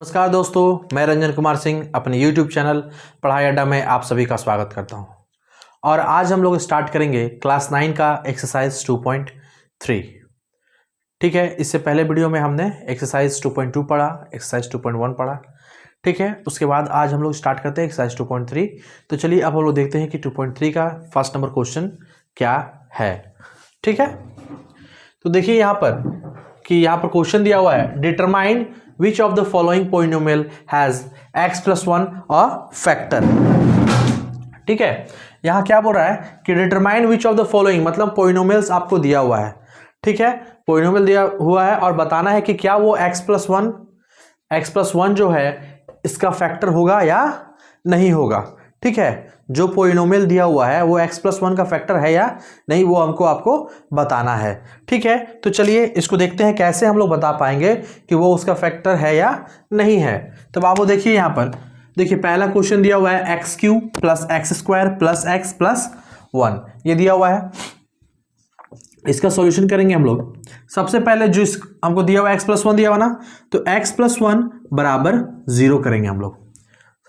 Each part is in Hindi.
नमस्कार दोस्तों, मैं रंजन कुमार सिंह अपने YouTube चैनल पढ़ाई अड्डा में आप सभी का स्वागत करता हूं। और आज हम लोग स्टार्ट करेंगे क्लास 9 का एक्सरसाइज 2.3। ठीक है, इससे पहले वीडियो में हमने एक्सरसाइज 2.2 पढ़ा, एक्सरसाइज 2.1 पढ़ा। ठीक है, उसके बाद आज हम लोग स्टार्ट करते हैं एक्सरसाइज 2.3। तो चलिए अब हम लोग देखते हैं कि 2.3 का फर्स्ट नंबर क्वेश्चन क्या है। ठीक है, तो देखिए यहाँ पर क्वेश्चन दिया हुआ है, determine which of the following polynomial has x plus 1 और फैक्टर। ठीक है, यहां क्या बोल रहा है कि determine which of the following, मतलब पोलिनोमियल्स आपको दिया हुआ है। ठीक है, पोलिनोमियल दिया हुआ है और बताना है कि क्या वो x plus 1 जो है इसका फैक्टर होगा या नहीं होगा। ठीक है, जो पोलिनोमियल दिया हुआ है वो x plus 1 का फैक्टर है या नहीं, वो हमको आपको बताना है। ठीक है, तो चलिए इसको देखते हैं कैसे हम लोग बता पाएंगे कि वो उसका फैक्टर है या नहीं है। तो बाबू देखिए यहाँ पर, देखिए पहला क्वेश्चन दिया हुआ है x³ plus x square plus x plus 1, ये दिया हुआ है। इसका सॉल्यूशन करेंगे हम लोग। सबसे पहले जो हमको दिया हुआ x plus 1 दिया हुआ ना, तो x plus 1 बराबर 0 करेंगे हम लोग।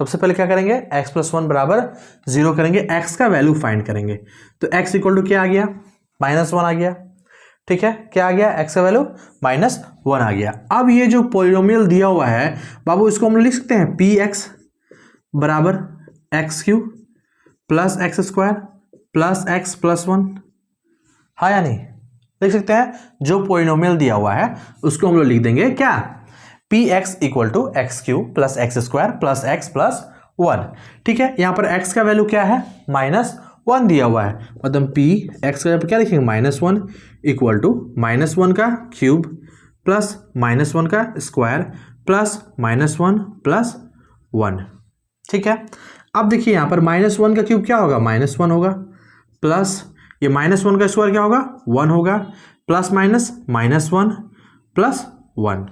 सबसे पहले क्या करेंगे, x plus 1 बराबर 0 करेंगे, x का वैल्यू फाइंड करेंगे। तो x इक्वल टू क्या आ गया, -1 आ गया। ठीक है, क्या आ गया, x का वैल्यू -1 आ गया। अब ये जो पोलिनोमियल दिया हुआ है बाबू, इसको हम लोग लिख सकते हैं px बराबर x³ plus x square plus x plus 1, हाँ या नहीं, लिख सकते हैं। जो पोलिनोमियल दिया हुआ है उसको हम लोग लिख देंगे क्या, px equal to x³ plus x square plus x plus 1। ठीक है, यहां पर x का वैल्यू क्या है, -1 दिया हुआ है, मतलब px का क्या लिखेंगे, -1 इक्वल टू -1 का क्यूब प्लस -1 का स्क्वायर प्लस -1 प्लस 1। ठीक है, अब देखिए यहां पर -1 का क्यूब क्या होगा, -1 होगा, प्लस ये -1 का स्क्वायर क्या होगा, 1 होगा, प्लस माइनस -1 प्लस 1।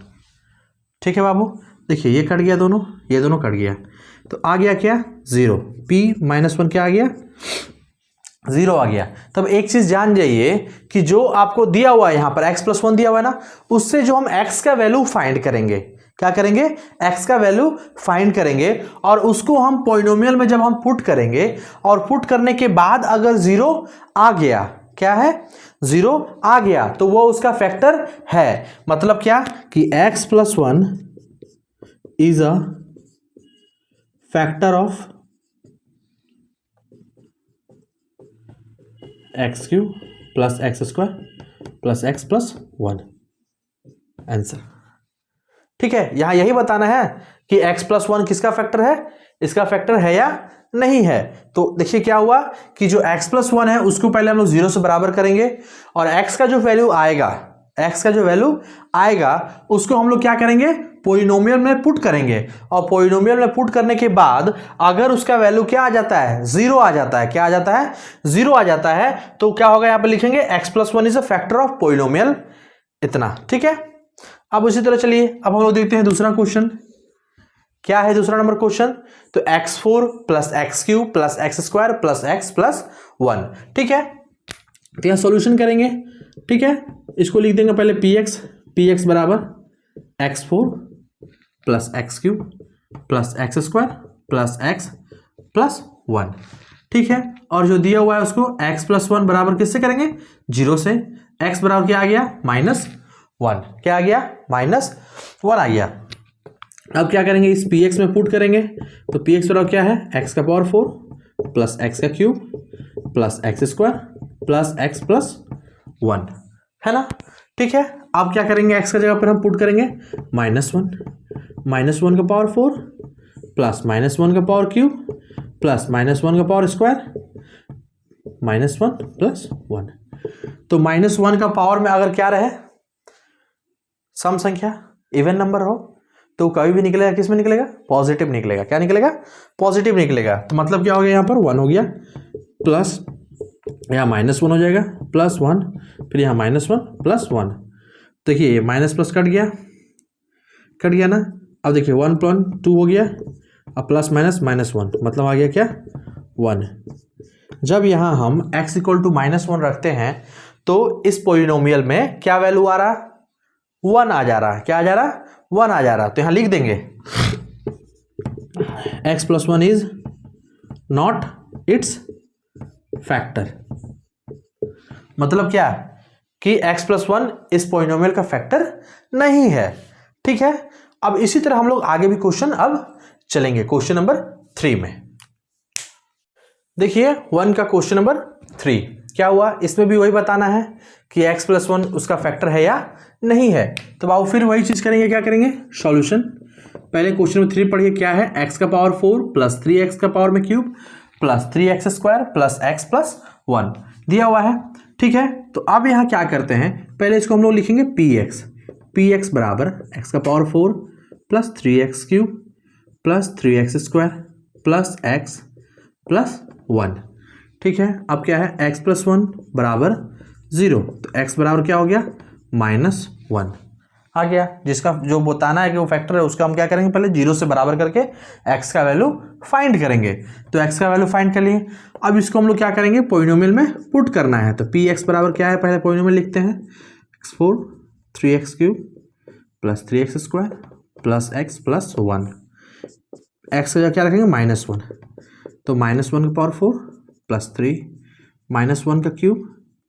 ठीक है बाबू, देखिए ये कट गया दोनों, ये दोनों कट गया, तो आ गया क्या, 0। p-1 क्या आ गया, 0 आ गया। तब एक चीज जान जाइए कि जो आपको दिया हुआ है यहाँ पर x plus 1 दिया हुआ है ना, उससे जो हम x का वैल्यू फाइंड करेंगे, क्या करेंगे, x का वैल्यू फाइंड करेंगे और उसको हम पोलिनोमियल में जब हम पुट करेंगे और पुट करने के बाद अगर 0 आ गया, क्या है, 0 आ गया, तो वो उसका फैक्टर है। मतलब क्या कि x plus 1 is a factor of x³ plus x square plus x plus 1, answer. ठीक है, यहां यही बताना है कि x plus 1 किसका फैक्टर है, इसका फैक्टर है या नहीं है। तो देखिए क्या हुआ कि जो x plus 1 है उसको पहले हम लोग 0 से बराबर करेंगे और x का जो वैल्यू आएगा, उसको हम लोग क्या करेंगे, पोलिनोमियल में पुट करेंगे और पोलिनोमियल में पुट करने के बाद अगर उसका वैल्यू क्या आ जाता है, 0 आ जाता है, क्या आ जाता है, 0 आ जाता है, तो क्या होगा, यहां पे लिखेंगे x plus 1 is a factor of polynomial, इतना। ठीक है, अब उसी तरह चलिए अब हम लोग देखते हैं दूसरा क्वेश्चन क्या है। दूसरा नंबर क्वेश्चन, तो x4 plus x³ plus x square plus x plus 1। ठीक है, तो यहां सॉल्यूशन करेंगे। ठीक है, इसको लिख देंगे पहले px बराबर x4 plus x³ plus x square plus x plus 1। ठीक है, और जो दिया हुआ है उसको x प्लस 1 बराबर किससे करेंगे, 0 से। x बराबर क्या आ गया, -1, क्या आ गया, -1 आ गया। अब क्या करेंगे, इस px में पुट करेंगे, तो px बराबर क्या है, x का पावर 4 प्लस x का cube plus x square plus x plus 1, है ना। ठीक है, अब क्या करेंगे, x का जगह पर हम पुट करेंगे -1 का पावर 4 प्लस -1 का पावर क्यूब प्लस -1 का पावर स्क्वायर -1 प्लस 1। तो -1 का पावर में अगर क्या रहे, सम संख्या, इवन नंबर हो, तो कभी भी निकलेगा, किस में निकलेगा, पॉजिटिव निकलेगा। क्या निकलेगा, पॉजिटिव निकलेगा। तो मतलब क्या हो गया, यहाँ पर 1 हो गया, प्लस यहाँ -1 हो जाएगा प्लस 1, फिर यहाँ -1 प्लस 1। देखिए माइनस प्लस कट गया ना। अब देखिए 1 प्लस 2 हो गया, अब प्लस माइनस -1, मतलब आ गया क्या, 1। जब यहाँ हम x इक्वल टू -1 रखते हैं तो इस पोलिनोमियल में क्या वैल्यू आ रहा, 1 आ जा रहा है। क्या आ जा रहा, 1 आ जा रहा, तो यहां लिख देंगे x plus 1 is not it's factor. मतलब क्या कि x प्लस 1 इस पॉलिनोमियल का फैक्टर नहीं है। ठीक है, अब इसी तरह हम लोग आगे भी क्वेश्चन अब चलेंगे। क्वेश्चन नंबर 3 में देखिए 1 का क्वेश्चन नंबर 3 क्या हुआ, इसमें भी वही बताना है कि x प्लस 1 उसका फैक्टर है या नहीं है। तो आओ फिर वही चीज करेंगे, क्या करेंगे, सॉल्यूशन। पहले क्वेश्चन नंबर 3 पढ़िए, क्या है, x का पावर 4 प्लस 3x का पावर में cube plus 3x square plus x plus 1 दिया हुआ है। ठीक है, तो अब यहाँ क्या करते हैं, पहले इसको हम लोग लिखेंगे px बराबर x का power 4 plus 3x cube plus 3x square plus x plus 1। ठीक है, अब क्या है, x प्लस 1 बराबर 0, तो x बराबर क्या हो गया, -1 आ गया। जिसका जो बताना है कि वो फैक्टर है उसका हम क्या करेंगे, पहले 0 से बराबर करके x का वैल्यू फाइंड करेंगे। तो x का वैल्यू फाइंड कर लिए। अब इसको हम लोग क्या करेंगे, पॉलिनोमियल में पुट करना है। तो px बराबर क्या है, पहले पॉलिनोमियल लिखते हैं, x4 3x cube plus 3x square plus x plus 1। x का क्या रखेंगे, -1, तो -1 का पावर 4 प्लस 3 -1 का क्यूब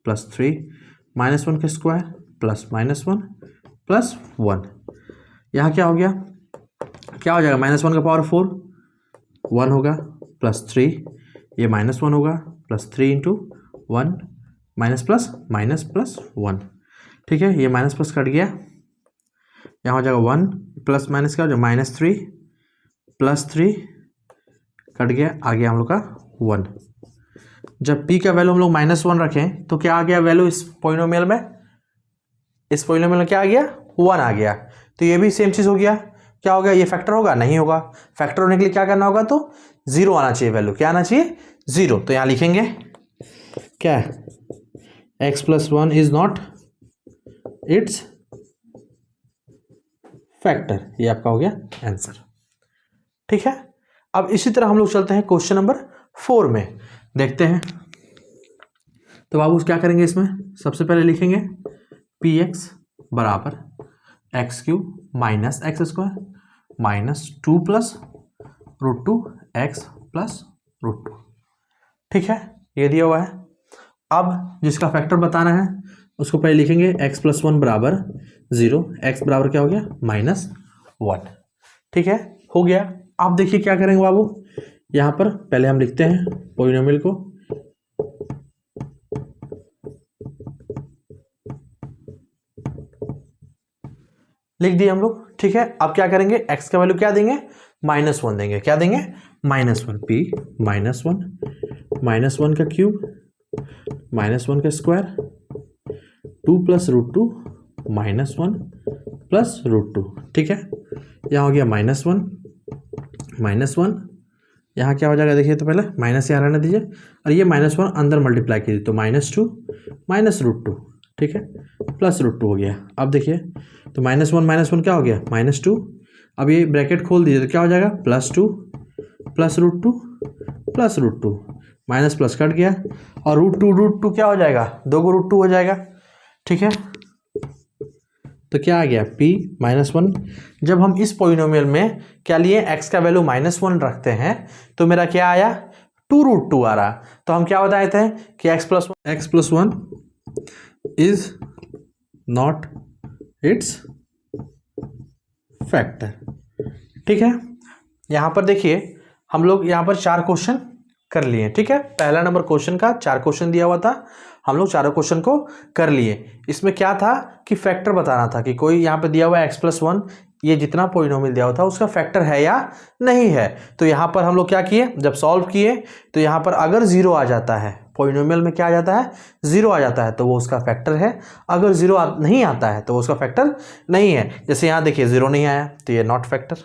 प्लस 3 -1 का स्क्वायर प्लस -1 प्लस 1। यहाँ क्या हो गया, क्या हो जाएगा, -1 का पावर 4 1 होगा प्लस 3, ये -1 होगा प्लस 3 इंटू 1 माइनस प्लस 1। ठीक है, ये माइनस प्लस कट गया, यहाँ हो जाएगा 1 प्लस माइनस क्या हो जाएगा, -3 प्लस 3 कट गया, आ गया हम लोग का 1। जब p का वैल्यू हम लोग -1 रखें तो क्या आ गया वैल्यू इस पॉलिनोमियल में, इस पॉलिनोमियल में क्या आ गया, 1 आ गया। तो ये भी सेम चीज हो गया, क्या हो गया, ये फैक्टर होगा, नहीं होगा। फैक्टर होने के लिए क्या करना होगा, तो 0 आना चाहिए, वैल्यू क्या आना चाहिए, 0। तो यहां लिखेंगे क्या है, x plus 1 is not it's factor, ये आपका हो गया आंसर। ठीक है, अब इसी तरह हम लोग चलते हैं क्वेश्चन नंबर 4 में, देखते हैं। तो बाबू क्या करेंगे, इसमें सबसे पहले लिखेंगे px बराबर x cube minus x square minus 2 plus √2 x plus √2। ठीक है, ये दिया हुआ है। अब जिसका फैक्टर बताना है उसको पहले लिखेंगे x प्लस 1 बराबर 0, x बराबर क्या हो गया, -1। ठीक है, हो गया। अब देखिए क्या करेंगे बाबू, यहाँ पर पहले हम लिखते हैं पॉलिनोमियल को, लिख दिए हम लोग। ठीक है, अब क्या करेंगे, x का वैल्यू क्या देंगे, -1 देंगे। क्या देंगे, -1, p -1 का क्यूब -1 का स्क्वायर 2 प्लस √2 -1 प्लस √2। ठीक है, यहाँ हो गया -1, यहाँ क्या हो जाएगा, देखिए तो पहले माइनस यहाँ रहने दीजिए, और ये -1 अंदर मल्टीप्लाई कीजिए, तो -2 √2। ठीक है, प्लस √2 हो गया। अब देखिए तो -1 क्या हो गया, -2। अब ये ब्रैकेट खोल दीजिए तो क्या हो जाएगा, +2 plus √2 plus √2, minus plus cut गया, और √2 क्या हो जाएगा, 2 को √2 हो जाएगा। ठीक है, तो क्या आ गया, p -1। जब हम इस पॉलिनोमियल में क्या लिए, x का वैल्यू -1 रखते हैं तो मेरा क्या आया, 2√2 आ रहा। तो हम क्या बताए थे कि x plus 1 is not it's factor. ठीक है, यहां पर देखिए हम लोग यहाँ पर 4 क्वेश्चन कर लिए। ठीक है, पहला नंबर क्वेश्चन का 4 क्वेश्चन दिया हुआ था, हम लोग चारों क्वेश्चन को कर लिए। इसमें क्या था कि फैक्टर बताना था कि कोई यहाँ पे दिया हुआ है x प्लस 1, ये जितना पॉलिनोमियल दिया हुआ था उसका फैक्टर है या नहीं है। तो यहाँ पर हम लोग क्या किए, जब सॉल्व किए तो यहाँ पर अगर 0 आ जाता है, पॉलिनोमियल में क्या आ जाता है, 0 आ जाता है, तो वो उसका फैक्टर है। अगर 0 नहीं आता है तो वो उसका फैक्टर नहीं है। जैसे यहाँ देखिए 0 नहीं आया तो ये not factor,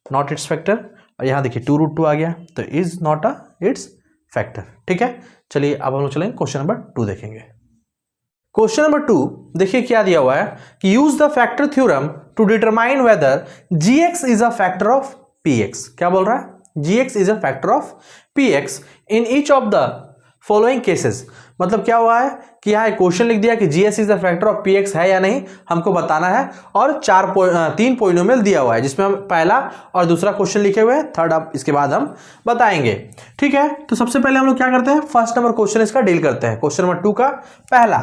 not it's factor. और यहाँ देखिए 2√2 आ गया तो is not a it's factor. ठीक है, चलिए अब हम लोग चलेंगे क्वेश्चन नंबर 2 देखेंगे। क्वेश्चन नंबर 2 देखिए क्या दिया हुआ है कि use the factor theorem to determine whether gx is a factor of px। क्या बोल रहा है, gx is a factor of px in each of the following cases. मतलब क्या हुआ है कि यहाँ एक क्वेश्चन लिख दिया कि GX is the factor of px है या नहीं, हमको बताना है, और 3 पॉलिनोमियल दिया हुआ है जिसमें हम पहला और दूसरा क्वेश्चन लिखे हुए हैं, थर्ड अब इसके बाद हम बताएंगे। ठीक है, तो सबसे पहले हम लोग क्या करते हैं, फर्स्ट नंबर क्वेश्चन इसका डील करते हैं, क्वेश्चन नंबर 2 का पहला।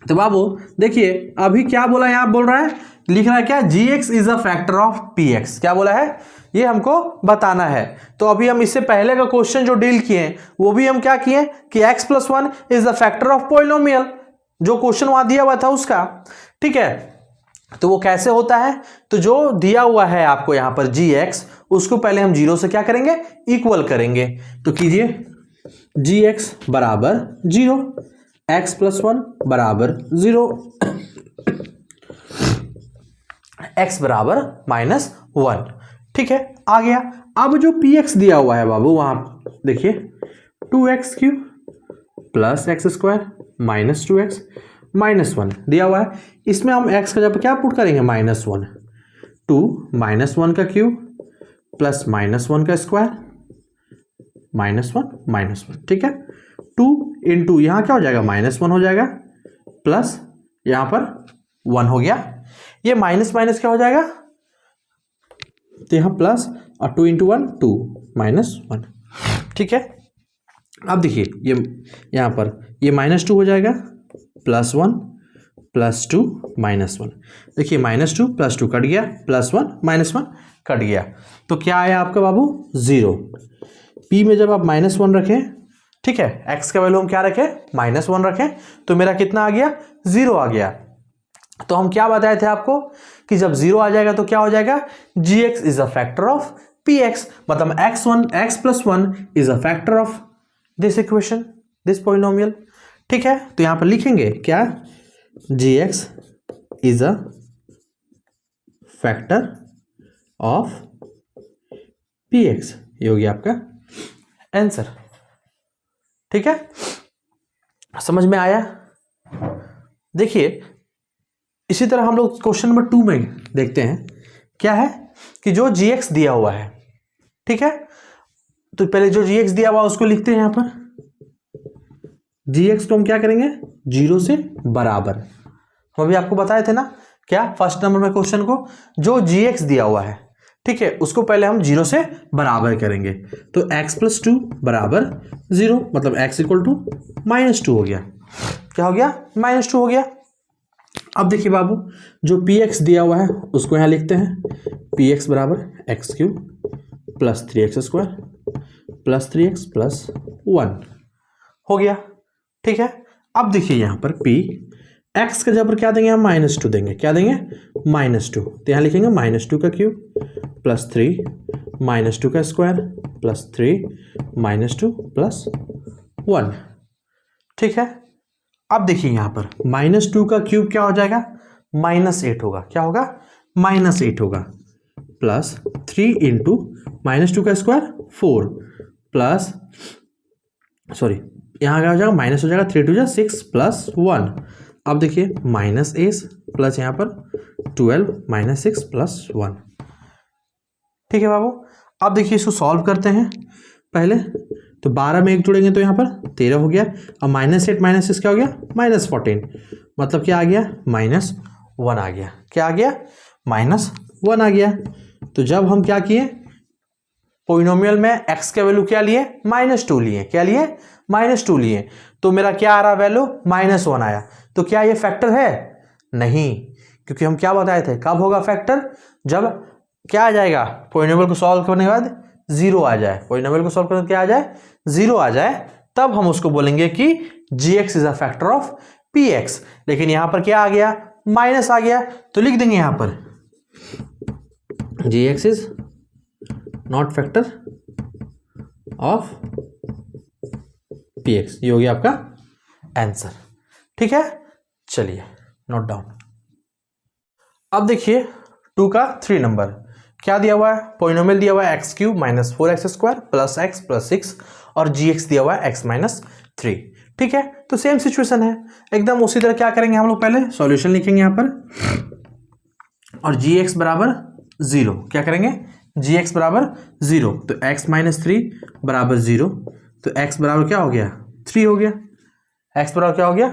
तो बाबू देखिए अभी क्या बोला है, यहाँ बोल रहा है, लिख रहा है क्या, GX is a factor of px, क्या बोला है, ये हमको बताना है। तो अभी हम इससे पहले का क्वेश्चन जो डील किए वो भी हम क्या किए कि x + 1 is the factor of polynomial, जो क्वेश्चन वहां दिया हुआ था उसका। ठीक है, तो वो कैसे होता है, तो जो दिया हुआ है आपको यहां पर gx, उसको पहले हम 0 से क्या करेंगे, इक्वल करेंगे। तो कीजिए gx बराबर 0, x + 1 बराबर 0, x बराबर -1। ठीक है, आ गया। अब जो px दिया हुआ है बाबू, वहां देखिए 2x³ + x² - 2x -1 दिया हुआ है। इसमें हम x का जब क्या पुट करेंगे, -1, 2 -1 का क्यूब प्लस -1 का स्क्वायर, -1 ठीक है, 2 × यहाँ क्या हो जाएगा, -1 हो जाएगा, प्लस यहाँ पर 1 हो गया, ये माइनस माइनस क्या हो जाएगा, तो यहाँ प्लस, और 2 × 1 2 -1। ठीक है, अब देखिए ये यहाँ पर ये -2 हो जाएगा, +1 +2 -1, देखिए -2 +2 कट गया, +1 -1 कट गया, तो क्या आया आपका बाबू, 0। p में जब आप -1 रखें, ठीक है, x का वैल्यू हम क्या रखें, -1 रखें, तो मेरा कितना आ गया, 0 आ गया। तो हम क्या बताए थे आपको कि जब 0 आ जाएगा तो क्या हो जाएगा, gx is a factor of px, मतलब x + 1 is a factor of this equation, this polynomial. ठीक है, तो यहां पर लिखेंगे क्या, gx is a factor of px, ये हो गया आपका आंसर। ठीक है, समझ में आया। देखिए इसी तरह हम लोग क्वेश्चन नंबर 2 में देखते हैं, क्या है कि जो gx दिया हुआ है, ठीक है, तो पहले जो gx दिया हुआ उसको लिखते हैं, यहां पर gx को हम क्या करेंगे, 0 से बराबर, हम अभी आपको बताए थे ना, क्या फर्स्ट नंबर में क्वेश्चन को जो gx दिया हुआ है, ठीक है, उसको पहले हम 0 से बराबर करेंगे, तो x + 2 बराबर 0, मतलब x = -2 हो गया, क्या हो गया, -2 हो गया। अब देखिए बाबू जो px दिया हुआ है उसको यहां लिखते हैं, px बराबर x³ + 3x² + 3x + 1 हो गया। ठीक है, अब देखिए यहां पर p x का जब क्या देंगे, हम -2 देंगे, क्या देंगे, -2, तो यहां लिखेंगे -2 का क्यूब + 3 -2 का स्क्वायर + 3 -2 + 1। ठीक है, अब देखिए यहां पर -2 का क्यूब क्या हो जाएगा, -8 होगा, क्या होगा, -8 होगा, प्लस 3 × -2 का स्क्वायर 4 प्लस, सॉरी यहाँ क्या हो जाएगा, माइनस हो जाएगा, 3 × 2 = 6 + 1। अब देखिए -8 प्लस यहाँ पर 12 -6 + 1। ठीक है बाबू, अब देखिए इसको सॉल्व करते हैं पहले, तो 12 में 1 जोड़ेंगे तो यहाँ पर 13 हो गया, अब -8 -6 क्या हो गया, -14, मतलब क्या आ गया, -1 आ गया, क्या आ गया, -1 आ गया। तो जब हम क्या किए, पॉलिनोमियल में x का वैल्यू क्या लिए, -2 लिए, क्या लिए, -2 लिए, तो मेरा क्या आ रहा वैल्यू, -1 आया। तो क्या ये फैक्टर है, नहीं, क्योंकि हम क्या बताए थे, कब होगा फैक्टर, जब क्या आ जाएगा, पॉलिनोमियल को सॉल्व करने के बाद 0 आ जाए, पॉलिनोमियल को सॉल्व करने क्या आ जाए, 0 आ जाए, तब हम उसको बोलेंगे कि gx is a factor of px। लेकिन यहां पर क्या आ गया, माइनस आ गया, तो लिख देंगे यहां पर gx is not factor of px, ये हो गया आपका आंसर। ठीक है, चलिए नोट डाउन। अब देखिए 2 का 3 नंबर क्या दिया हुआ है, पॉलिनोमियल दिया हुआ है x³ - 4x² + x + 6 और gx दिया हुआ है x - 3। ठीक है, तो सेम सिचुएशन है एकदम उसी तरह। क्या करेंगे हम लोग, पहले सॉल्यूशन लिखेंगे यहाँ पर, और gx बराबर 0, क्या करेंगे, gx बराबर 0, तो x - 3 बराबर 0, तो x बराबर क्या हो गया, 3 हो गया। एक्स बराबर क्या हो गया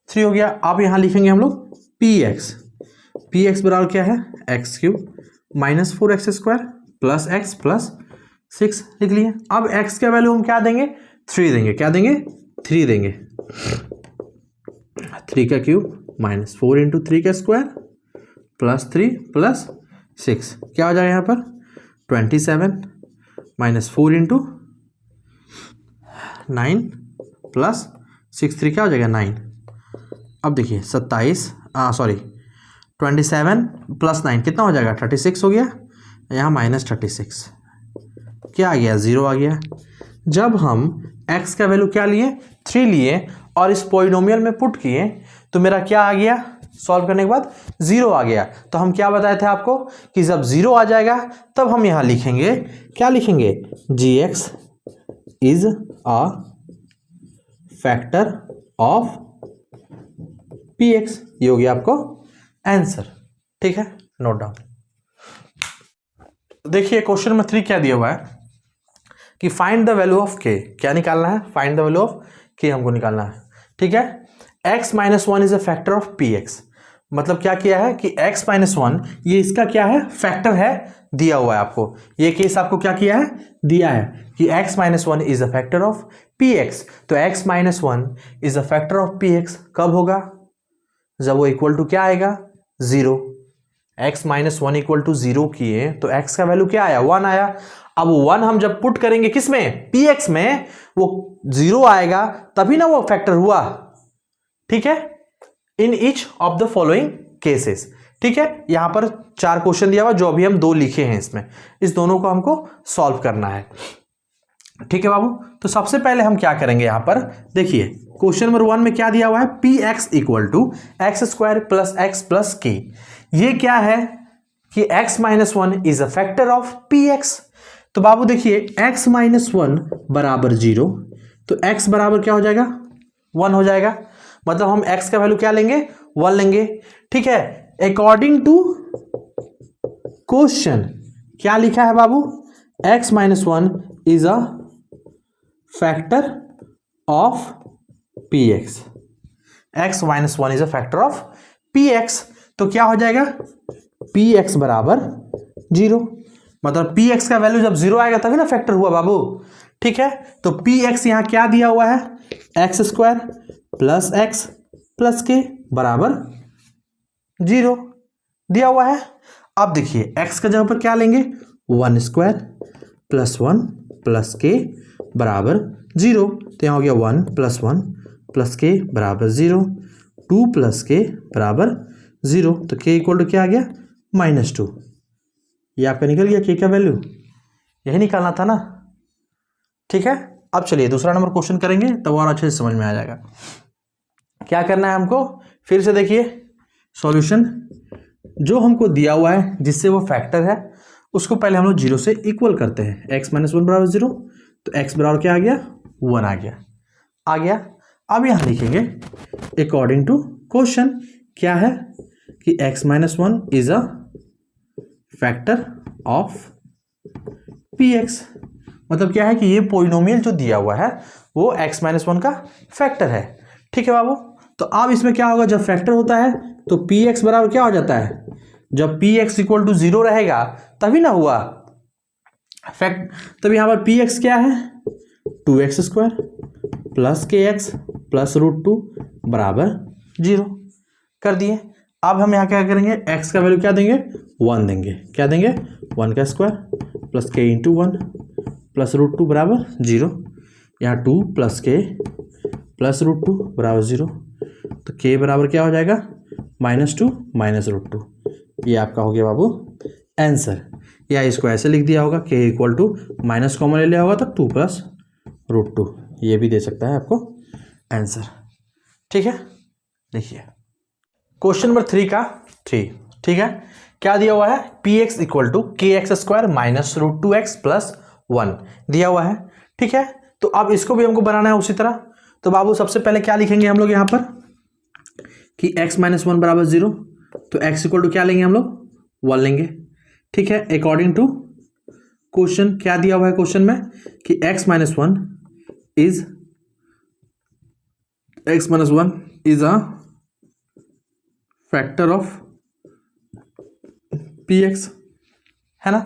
3 हो गया। अब यहाँ लिखेंगे हम लोग पी एक्स बराबर क्या है x cube minus 4x² plus x plus 6 लिख लिए। अब x का वैल्यू हम क्या देंगे 3 देंगे, क्या देंगे 3 देंगे। 3 का क्यूब माइनस 4 इंटू 3 का स्क्वायर प्लस 3 प्लस 6 क्या हो जाएगा यहाँ पर 27 माइनस 4 इंटू 9 प्लस 6 3 क्या हो जाएगा 9। अब देखिए 27 प्लस 9 कितना हो जाएगा 36 हो गया, यहाँ माइनस 36 क्या आ गया 0 आ गया। जब हम x का वैल्यू क्या लिए 3 लिए और इस पॉलिनोमियल में पुट किए तो मेरा क्या आ गया सॉल्व करने के बाद 0 आ गया। तो हम क्या बताए थे आपको कि जब 0 आ जाएगा तब हम यहाँ लिखेंगे, क्या लिखेंगे gx is a factor of px। ये हो गया आपको आंसर, ठीक है नोट डाउन। देखिए क्वेश्चन नंबर 3 क्या दिया हुआ है कि find the value of k, क्या निकालना है find the value of k हमको निकालना है, ठीक है। x minus 1 is a factor of px, मतलब क्या किया है कि x माइनस 1 ये इसका क्या है फैक्टर है, दिया हुआ है आपको, ये केस आपको क्या किया है दिया है कि x minus 1 is a factor of px। तो x minus 1 is a factor of px कब होगा जब वो इक्वल टू क्या आएगा 0। x माइनस 1 इक्वल टू 0 किए तो x का वैल्यू क्या आया 1 आया। अब 1 हम जब पुट करेंगे किस में px में वो 0 आएगा तभी ना वो फैक्टर हुआ, ठीक है। इन each of the following cases, ठीक है। यहां पर 4 क्वेश्चन दिया हुआ जो अभी हम 2 लिखे हैं, इसमें इस दोनों को हमको सॉल्व करना है, ठीक है बाबू। तो सबसे पहले हम क्या करेंगे यहां पर देखिए क्वेश्चन नंबर 1 में क्या दिया हुआ है px equal to x square plus x plus k. ये क्या है कि x minus 1 is a factor of px। तो बाबू देखिए x माइनस 1 बराबर 0, तो x बराबर क्या हो जाएगा 1 हो जाएगा, मतलब हम x का वैल्यू क्या लेंगे 1 लेंगे, ठीक है। अकॉर्डिंग टू क्वेश्चन क्या लिखा है बाबू x minus 1 is a factor of px, x minus 1 is a factor of px। तो क्या हो जाएगा px बराबर 0, मतलब px का वैल्यू जब 0 आएगा तभी ना फैक्टर हुआ बाबू, ठीक है। तो px यहां क्या दिया हुआ है x square plus x plus के बराबर 0 दिया हुआ है। अब देखिए x का जगह पर क्या लेंगे 1 स्क्वायर प्लस 1 प्लस के बराबर 0, तो यहाँ हो गया 1 प्लस 1 प्लस के बराबर 0, 2 प्लस के बराबर 0, तो k इक्वल टू क्या आ गया -2। ये आपका निकल गया k का वैल्यू, यही निकालना था ना, ठीक है। अब चलिए दूसरा नंबर क्वेश्चन करेंगे तब और अच्छे से समझ में आ जाएगा। क्या करना है हमको फिर से देखिए सॉल्यूशन जो हमको दिया हुआ है जिससे वो फैक्टर है उसको पहले हम लोग 0 से इक्वल करते हैं। x माइनस 1 बराबर 0, तो x बराबर क्या आ गया 1 आ गया। अब यहाँ लिखेंगे अकॉर्डिंग टू क्वेश्चन क्या है कि x minus 1 is a factor of px, मतलब क्या है कि ये पॉलिनोमियल जो दिया हुआ है वो x माइनस 1 का फैक्टर है, ठीक है बाबू। तो अब इसमें क्या होगा जब फैक्टर होता है तो px बराबर क्या हो जाता है जब px इक्वल टू 0 रहेगा तभी ना हुआ फैक्ट। तब यहाँ पर px क्या है 2x square plus kx plus √2 बराबर 0 कर दिए। अब हम यहाँ क्या करेंगे x का वैल्यू क्या देंगे 1 देंगे, क्या देंगे 1 का square plus k into 1 plus √2 बराबर 0, यहाँ 2 प्लस k प्लस √2 बराबर 0, तो k बराबर क्या हो जाएगा -2 माइनस √2। ये आपका हो गया बाबू आंसर, या इसको ऐसे लिख दिया होगा k equal to minus common ले लिया होगा तो 2 प्लस √2, ये भी दे सकता है आपको आंसर, ठीक है। देखिए क्वेश्चन नंबर 3 का 3, ठीक है। क्या दिया हुआ है px equal to kx square minus √2x plus 1 दिया हुआ है, ठीक है। तो अब इसको भी हमको बनाना है उसी तरह। तो बाबू सबसे पहले क्या लिखेंगे हम लोग यहाँ पर कि x माइनस 1 बराबर 0, तो x इक्वल टू क्या लेंगे हम लोग 1 लेंगे, ठीक है। अकॉर्डिंग टू क्वेश्चन क्या दिया हुआ है क्वेश्चन में कि x minus 1 is x minus 1 is a factor of P x, है ना।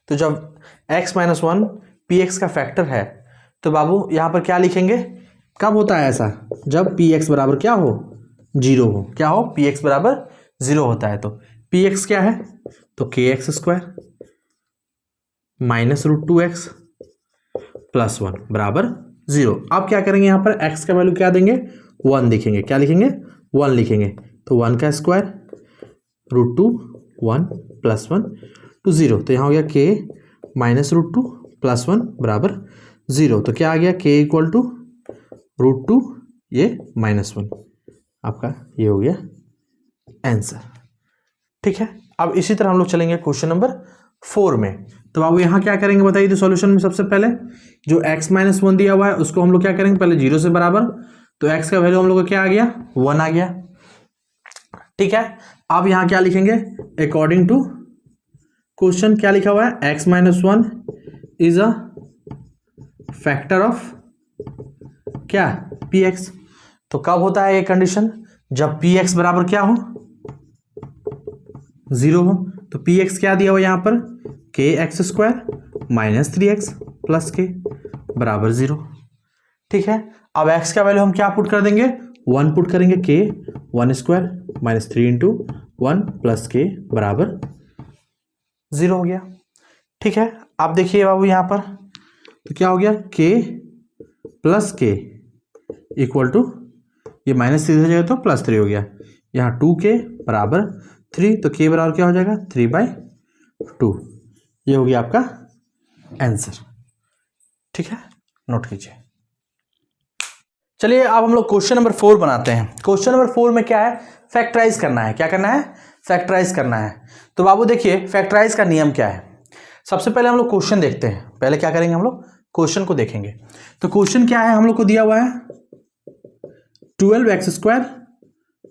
तो जब x माइनस 1 पी एक्स का फैक्टर है तो बाबू यहां पर क्या लिखेंगे, कब होता है ऐसा, जब पी एक्स बराबर क्या हो, जीरो हो। क्या हो, पी एक्स बराबर जीरो होता है। तो पी एक्स क्या है, तो k x square minus root two x plus 1 बराबर जीरो। अब क्या करेंगे, यहां पर x का वैल्यू क्या देंगे, 1 लिखेंगे। क्या लिखेंगे, 1 लिखेंगे। तो 1 का square root two 1 plus 1 to zero. तो यहाँ हो गया k minus root two plus 1 बराबर जीरो। तो क्या आ गया, k equal to root two ये माइनस 1, आपका ये हो गया आंसर। ठीक है, अब इसी तरह हम लोग चलेंगे क्वेश्चन नंबर 4 में। तो बाबू यहाँ क्या करेंगे बताइए। तो सॉल्यूशन में सबसे पहले जो x माइनस 1 दिया हुआ है उसको हम लोग क्या करेंगे, पहले जीरो से बराबर। तो x का वैल्यू हम लोग को क्या आ गया, 1 आ गया। ठीक है, अब यहाँ क्या लिखेंगे, अकॉर्डिंग टू क्वेश्चन क्या लिखा हुआ है, x minus 1 is a factor of क्या, पी एक्स। तो कब होता है ये कंडीशन, जब पी एक्स बराबर क्या हो, जीरो हो। तो पी एक्स क्या दिया हुआ यहां पर, के x square minus 3x plus के बराबर जीरो। ठीक है, अब x का वैल्यू हम क्या पुट कर देंगे, 1 पुट करेंगे। के 1 स्क्वायर माइनस 3 इंटू 1 प्लस के बराबर जीरो हो गया। ठीक है, आप देखिए बाबू यहां पर तो क्या हो गया, के प्लस के इक्वल टू ये माइनस 3 हो जाएगा तो प्लस 3 हो गया। यहाँ 2k बराबर 3, तो k बराबर क्या हो जाएगा, 3/2। ये हो गया आपका आंसर। ठीक है, नोट कीजिए। चलिए अब हम लोग क्वेश्चन नंबर 4 बनाते हैं। क्वेश्चन नंबर 4 में क्या है, फैक्टराइज करना है। क्या करना है, फैक्टराइज करना है। तो बाबू देखिए फैक्टराइज का नियम क्या है। सबसे पहले हम लोग क्वेश्चन देखते हैं। पहले क्या करेंगे, हम लोग क्वेश्चन को देखेंगे। तो क्वेश्चन क्या है, हम लोग को दिया हुआ है 12x square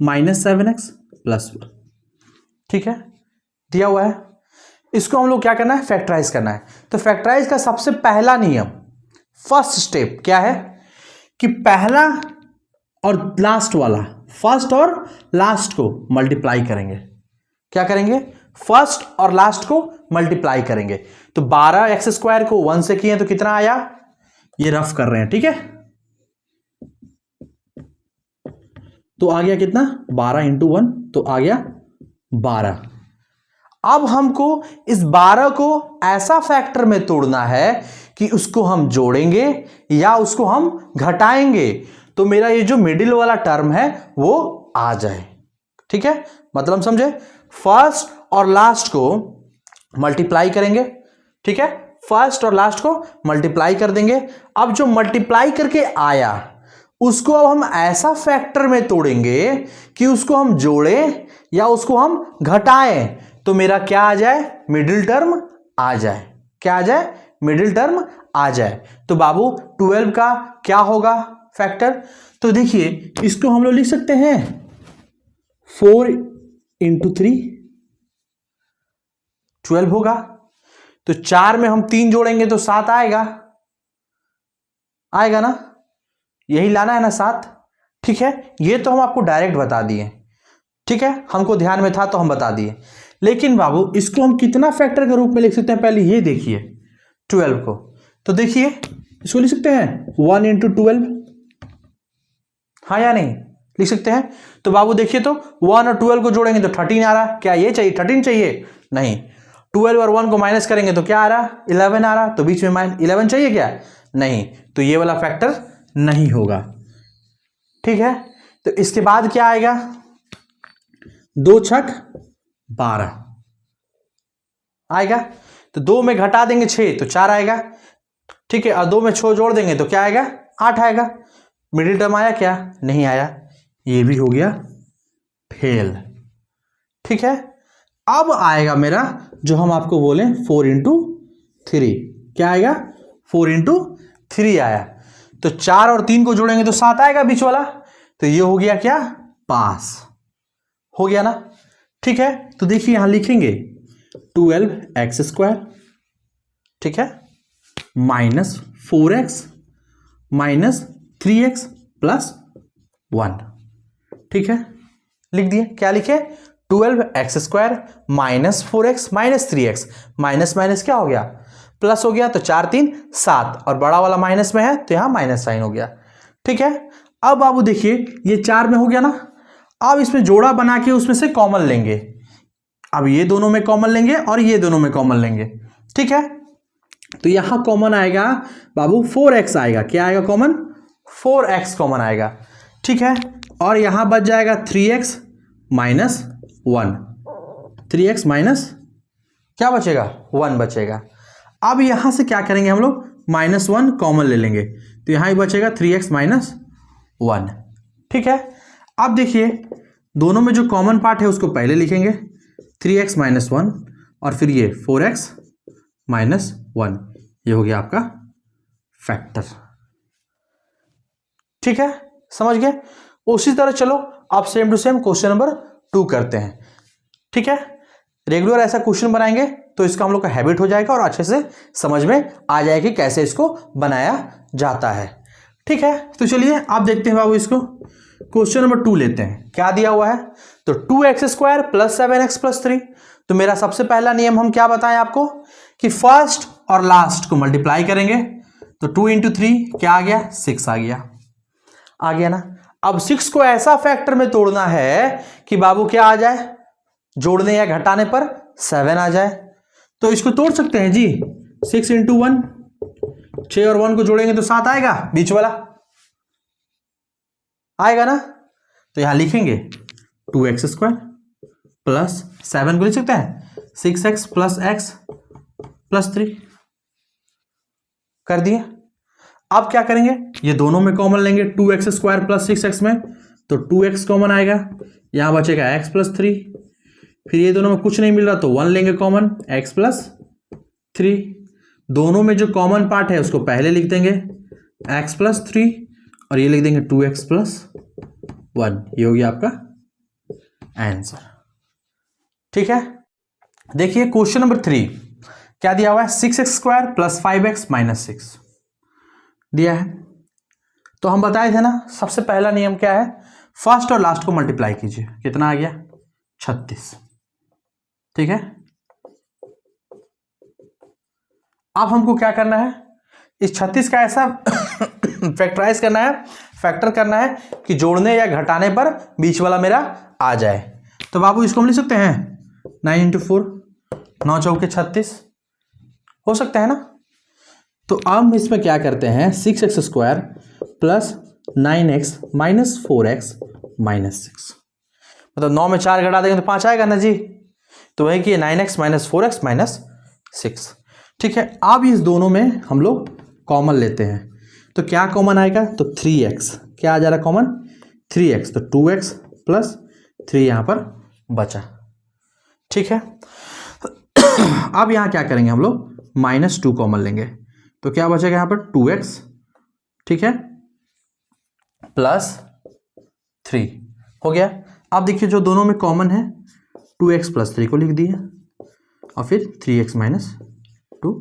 minus 7x plus 1। ठीक है, दिया हुआ है। इसको हम लोग क्या करना है, फैक्टराइज करना है। तो फैक्टराइज का सबसे पहला नियम, फर्स्ट स्टेप क्या है कि पहला और लास्ट वाला, फर्स्ट और लास्ट को मल्टीप्लाई करेंगे। क्या करेंगे, फर्स्ट और लास्ट को मल्टीप्लाई करेंगे। तो 12x स्क्वायर को 1 से किए तो कितना आया, ये रफ कर रहे हैं। ठीक है, तो आ गया कितना, 12 इंटू 1 तो आ गया 12। अब हमको इस 12 को ऐसा फैक्टर में तोड़ना है कि उसको हम जोड़ेंगे या उसको हम घटाएंगे तो मेरा ये जो मिडिल वाला टर्म है वो आ जाए। ठीक है, मतलब समझे, फर्स्ट और लास्ट को मल्टीप्लाई करेंगे। ठीक है, फर्स्ट और लास्ट को मल्टीप्लाई कर देंगे। अब जो मल्टीप्लाई करके आया उसको अब हम ऐसा फैक्टर में तोड़ेंगे कि उसको हम जोड़ें या उसको हम घटाएं तो मेरा क्या आ जाए, मिडिल टर्म आ जाए। क्या आ जाए, मिडिल टर्म आ जाए। तो बाबू 12 का क्या होगा फैक्टर, तो देखिए इसको हम लोग लिख सकते हैं 4 इंटू 3 12 होगा। तो 4 में हम 3 जोड़ेंगे तो 7 आएगा, आएगा ना, यही लाना है ना 7। ठीक है, ये तो हम आपको डायरेक्ट बता दिए। ठीक है, हमको ध्यान में था तो हम बता दिए। लेकिन बाबू इसको हम कितना फैक्टर के रूप में लिख सकते हैं, पहले ये देखिए 12 को। तो देखिए इसको लिख सकते हैं 1 इंटू 12, हाँ या नहीं, लिख सकते हैं। तो बाबू देखिए तो 1 और 12 को जोड़ेंगे तो 13 आ रहा। क्या ये चाहिए, 13 चाहिए, नहीं। 12 और 1 को माइनस करेंगे तो क्या आ रहा, 11 आ रहा। तो बीच में 11 चाहिए क्या, नहीं। तो ये वाला फैक्टर नहीं होगा। ठीक है, तो इसके बाद क्या आएगा, 2 छक 12 आएगा। तो 2 में घटा देंगे 6 तो 4 आएगा। ठीक है, और 2 में 6 जोड़ देंगे तो क्या आएगा, 8 आएगा। मिडिल टर्म आया क्या, नहीं आया, ये भी हो गया फेल। ठीक है, अब आएगा मेरा जो हम आपको बोले 4 इंटू 3। क्या आएगा, 4 इंटू 3 आया। तो 4 और 3 को जोड़ेंगे तो 7 आएगा बीच वाला। तो ये हो गया क्या, पास हो गया ना। ठीक है, तो देखिए यहां लिखेंगे 12x स्क्वायर, ठीक है, minus 4x minus 3x plus 1। ठीक है, लिख दिए। क्या लिखे? 12x² minus 4x minus 3x, minus minus क्या हो गया? प्लस हो गया। तो 4 3 7, और बड़ा वाला माइनस में है तो यहां माइनस साइन हो गया। ठीक है, अब बाबू देखिए ये 4 में हो गया ना, अब इसमें जोड़ा बना के उसमें से कॉमन लेंगे। अब ये दोनों में कॉमन लेंगे और ये दोनों में कॉमन लेंगे। ठीक है, तो यहां कॉमन आएगा बाबू 4x आएगा। क्या आएगा कॉमन? 4x कॉमन आएगा। ठीक है, और यहां बच जाएगा 3x माइनस 1। 3x माइनस क्या बचेगा? 1 बचेगा। अब यहां से क्या करेंगे हम लोग? -1 कॉमन ले लेंगे, तो यहां भी बचेगा 3x माइनस 1। ठीक है, अब देखिए दोनों में जो कॉमन पार्ट है उसको पहले लिखेंगे, 3x माइनस 1, और फिर ये 4x माइनस 1। ये हो गया आपका फैक्टर। ठीक है, समझ गए? उसी तरह चलो आप same to same question number 2 करते हैं। ठीक है, रेगुलर ऐसा क्वेश्चन बनाएंगे तो इसका हम लोग का हैबिट हो जाएगा और अच्छे से समझ में आ जाएगी कैसे इसको बनाया जाता है। ठीक है, तो चलिए आप देखते हैं बाबू इसको। क्वेश्चन नंबर 2 लेते हैं। क्या दिया हुआ है? तो 2x² प्लस 7x प्लस 3। तो मेरा सबसे पहला नियम हम क्या बताएं आपको कि फर्स्ट और लास्ट को मल्टीप्लाई करेंगे। तो 2 × 3 क्या आ गया? 6 आ गया। आ गया ना? अब 6 को ऐसा फैक्टर में तोड़ना है कि बाबू क्या आ जाए? जोड़ने या घटाने पर 7 आ जाए। तो इसको तोड़ सकते हैं जी। 6 × 1, 6 और 1 को जोड़ेंगे तो 7 आएगा, बीच वाला आएगा ना। तो यहां लिखेंगे 2x² प्लस 7 को लिख सकते हैं 6x प्लस x प्लस 3। कर दिए। अब क्या करेंगे? ये दोनों में कॉमन लेंगे, 2x² प्लस 6x में, तो 2x कॉमन आएगा, यहां बचेगा x प्लस 3। फिर ये दोनों में कुछ नहीं मिल रहा तो 1 लेंगे कॉमन, x प्लस 3। दोनों में जो कॉमन पार्ट है उसको पहले लिख देंगे, x प्लस 3, और ये लिख देंगे 2x प्लस 1। ये हो गया आपका आंसर। ठीक है, देखिए क्वेश्चन नंबर 3 क्या दिया हुआ है? 6x² प्लस 5x माइनस 6 दिया है। तो हम बताए थे ना, सबसे पहला नियम क्या है? फर्स्ट और लास्ट को मल्टीप्लाई कीजिए। कितना आ गया? 36। ठीक है, अब हमको क्या करना है? इस 36 का ऐसा फैक्टराइज करना है, फैक्टर करना है कि जोड़ने या घटाने पर बीच वाला मेरा आ जाए। तो बाबू इसको हम लिख सकते हैं 9 × 4, 9 चौके 36 हो सकता है ना। तो अब हम इसमें क्या करते हैं? 6x² plus 9x minus 4x minus 6, मतलब 9 में 4 घटा देंगे तो 5 आएगा ना जी। तो वही कि 9x माइनस 4x माइनस 6। ठीक है, अब इस दोनों में हम लोग कॉमन लेते हैं, तो क्या कॉमन आएगा? तो 3x। क्या आ जा रहा कॉमन? 3x। तो 2x प्लस 3 यहां पर बचा। ठीक है, अब यहां क्या करेंगे हम लोग? -2 कॉमन लेंगे, तो क्या बचेगा यहां पर? 2x। ठीक है, प्लस 3 हो गया। अब देखिए जो दोनों में कॉमन है 2x प्लस 3 को लिख दिए, और फिर 3x माइनस 2।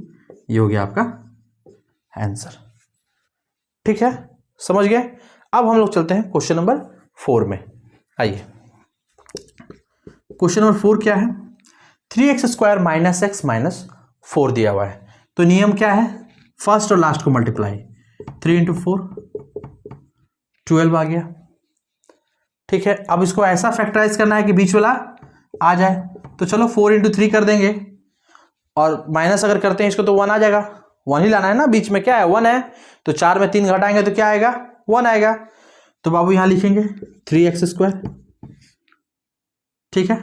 ये हो गया आपका आंसर। ठीक है, समझ गए? अब हम लोग चलते हैं क्वेश्चन नंबर 4 में। आइए, क्वेश्चन नंबर 4 क्या है? 3x² माइनस x माइनस 4 दिया हुआ है। तो नियम क्या है? फर्स्ट और लास्ट को मल्टीप्लाई। 3 × 4 12 आ गया। ठीक है, अब इसको ऐसा फैक्टराइज करना है कि बीच वाला आ जाए। तो चलो 4 × 3 कर देंगे, और माइनस अगर करते हैं इसको तो 1 आ जाएगा। 1 ही लाना है ना, बीच में क्या है? 1 है। तो 4 में 3 घटाएंगे तो क्या आएगा? 1 आएगा। तो बाबू यहां लिखेंगे 3x²। ठीक है,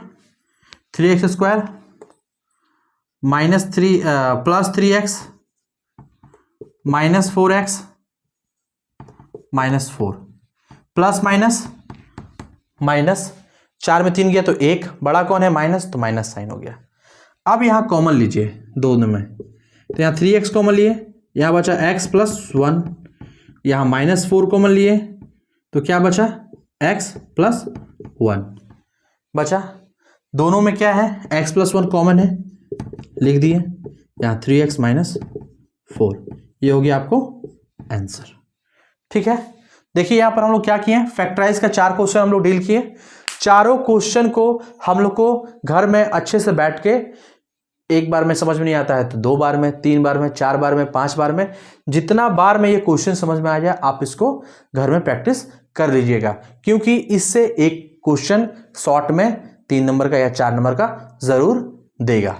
3x² minus 3 plus 3x minus 4x minus 4, plus minus minus, 4 में 3 गया तो 1, बड़ा कौन है? माइनस, तो माइनस साइन हो गया। अब यहां कॉमन लीजिए दोनों में, तो यहां 3x कॉमन लिए, यहां बचा x प्लस 1, यहां -4 कॉमन लिए, तो क्या बचा? x प्लस 1 बचा। दोनों में क्या है? x प्लस 1 कॉमन है, लिख दिए, यहां 3x माइनस 4। ये हो गया आपको आंसर। ठीक है, देखिए यहाँ पर हम लोग क्या किए हैं, फैक्टराइज का 4 क्वेश्चन हम लोग डील किए। चारों क्वेश्चन को हम लोग को घर में अच्छे से बैठ के, एक बार में समझ में नहीं आता है तो 2 बार में, 3 बार में, 4 बार में, 5 बार में, जितना बार में ये क्वेश्चन समझ में आ जाए आप इसको घर में प्रैक्टिस कर लीजिएगा, क्योंकि इससे एक क्वेश्चन शॉर्ट में 3 नंबर का या 4 नंबर का जरूर देगा।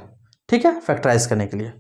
ठीक है, फैक्टराइज करने के लिए।